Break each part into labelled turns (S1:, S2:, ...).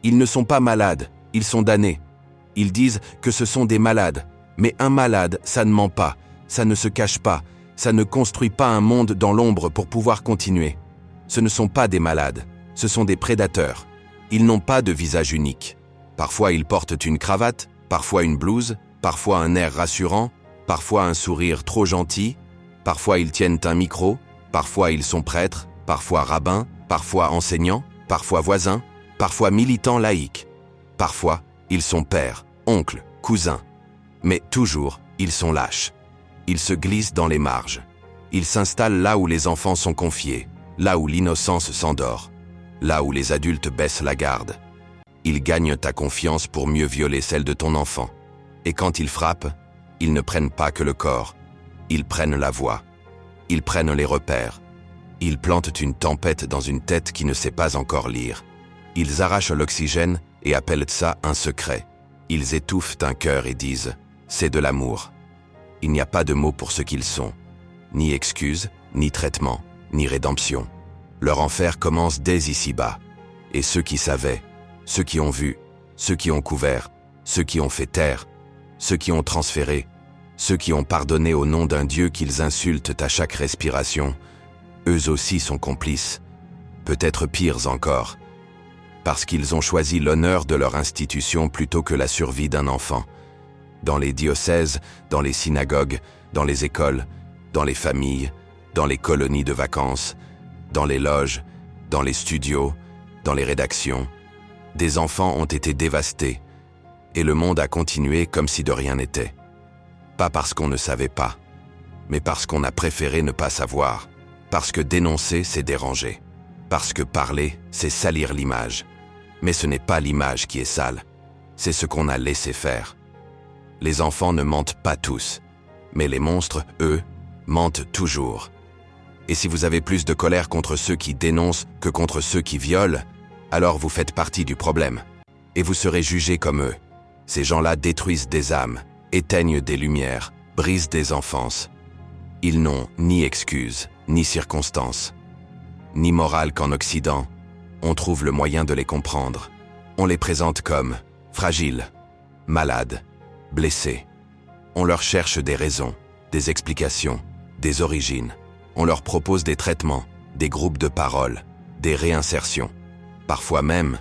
S1: Ils ne sont pas malades, ils sont damnés. Ils disent que ce sont des malades. Mais un malade, ça ne ment pas, ça ne se cache pas, ça ne construit pas un monde dans l'ombre pour pouvoir continuer. Ce ne sont pas des malades, ce sont des prédateurs. Ils n'ont pas de visage unique. Parfois ils portent une cravate, parfois une blouse, parfois un air rassurant, parfois un sourire trop gentil, parfois ils tiennent un micro, parfois ils sont prêtres, parfois rabbins, parfois enseignants, parfois voisins, parfois militants laïcs. Parfois, ils sont pères, oncles, cousins. Mais toujours, ils sont lâches. Ils se glissent dans les marges. Ils s'installent là où les enfants sont confiés, là où l'innocence s'endort, là où les adultes baissent la garde. Ils gagnent ta confiance pour mieux violer celle de ton enfant. Et quand ils frappent, ils ne prennent pas que le corps. Ils prennent la voix. Ils prennent les repères. Ils plantent une tempête dans une tête qui ne sait pas encore lire. Ils arrachent l'oxygène et appellent ça un secret. Ils étouffent un cœur et disent « c'est de l'amour ». Il n'y a pas de mots pour ce qu'ils sont. Ni excuse, ni traitement, ni rédemption. Leur enfer commence dès ici-bas. Et ceux qui savaient, ceux qui ont vu, ceux qui ont couvert, ceux qui ont fait taire, ceux qui ont transféré, ceux qui ont pardonné au nom d'un Dieu qu'ils insultent à chaque respiration, eux aussi sont complices, peut-être pires encore, parce qu'ils ont choisi l'honneur de leur institution plutôt que la survie d'un enfant. Dans les diocèses, dans les synagogues, dans les écoles, dans les familles, dans les colonies de vacances, dans les loges, dans les studios, dans les rédactions, des enfants ont été dévastés, et le monde a continué comme si de rien n'était. Pas parce qu'on ne savait pas, mais parce qu'on a préféré ne pas savoir, parce que dénoncer, c'est déranger, parce que parler, c'est salir l'image. Mais ce n'est pas l'image qui est sale, c'est ce qu'on a laissé faire. Les enfants ne mentent pas tous, mais les monstres, eux, mentent toujours. Et si vous avez plus de colère contre ceux qui dénoncent que contre ceux qui violent, alors vous faites partie du problème. Et vous serez jugés comme eux. Ces gens-là détruisent des âmes, éteignent des lumières, brisent des enfances. Ils n'ont ni excuse, ni circonstance, ni morale qu'en Occident, on trouve le moyen de les comprendre. On les présente comme fragiles, malades, blessés. On leur cherche des raisons, des explications, des origines. On leur propose des traitements, des groupes de parole, des réinsertions. Parfois même,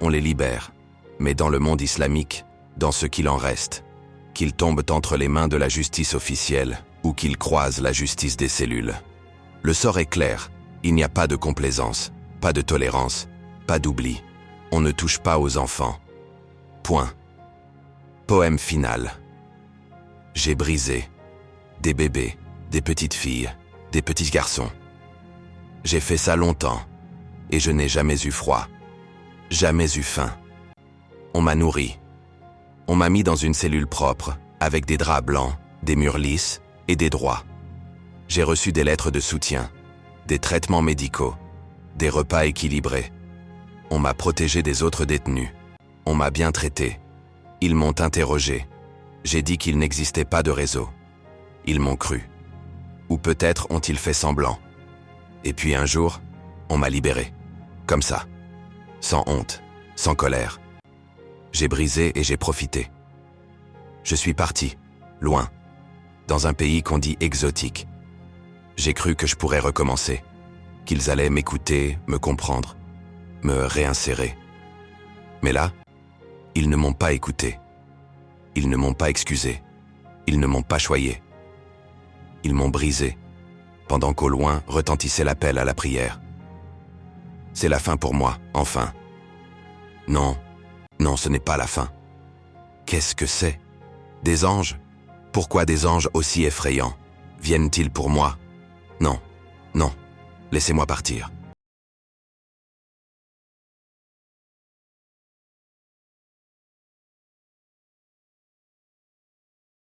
S1: on les libère. Mais dans le monde islamique, dans ce qu'il en reste, qu'ils tombent entre les mains de la justice officielle ou qu'ils croisent la justice des cellules. Le sort est clair, il n'y a pas de complaisance, pas de tolérance, pas d'oubli. On ne touche pas aux enfants. Point. Poème final. J'ai brisé des bébés, des petites filles, des petits garçons. J'ai fait ça longtemps, et je n'ai jamais eu froid, jamais eu faim. On m'a nourri. On m'a mis dans une cellule propre, avec des draps blancs, des murs lisses et des droits. J'ai reçu des lettres de soutien, des traitements médicaux, des repas équilibrés. On m'a protégé des autres détenus. On m'a bien traité. Ils m'ont interrogé. J'ai dit qu'il n'existait pas de réseau. Ils m'ont cru. Ou peut-être ont-ils fait semblant. Et puis un jour, on m'a libéré. Comme ça. Sans honte, sans colère. J'ai brisé et j'ai profité. Je suis parti, loin, dans un pays qu'on dit exotique. J'ai cru que je pourrais recommencer, qu'ils allaient m'écouter, me comprendre, me réinsérer. Mais là, ils ne m'ont pas écouté. Ils ne m'ont pas excusé. Ils ne m'ont pas choyé. Ils m'ont brisé, pendant qu'au loin retentissait l'appel à la prière. C'est la fin pour moi, enfin. Non, non, ce n'est pas la fin. Qu'est-ce que c'est? Des anges? Pourquoi des anges aussi effrayants? Viennent-ils pour moi? Non, non, laissez-moi partir.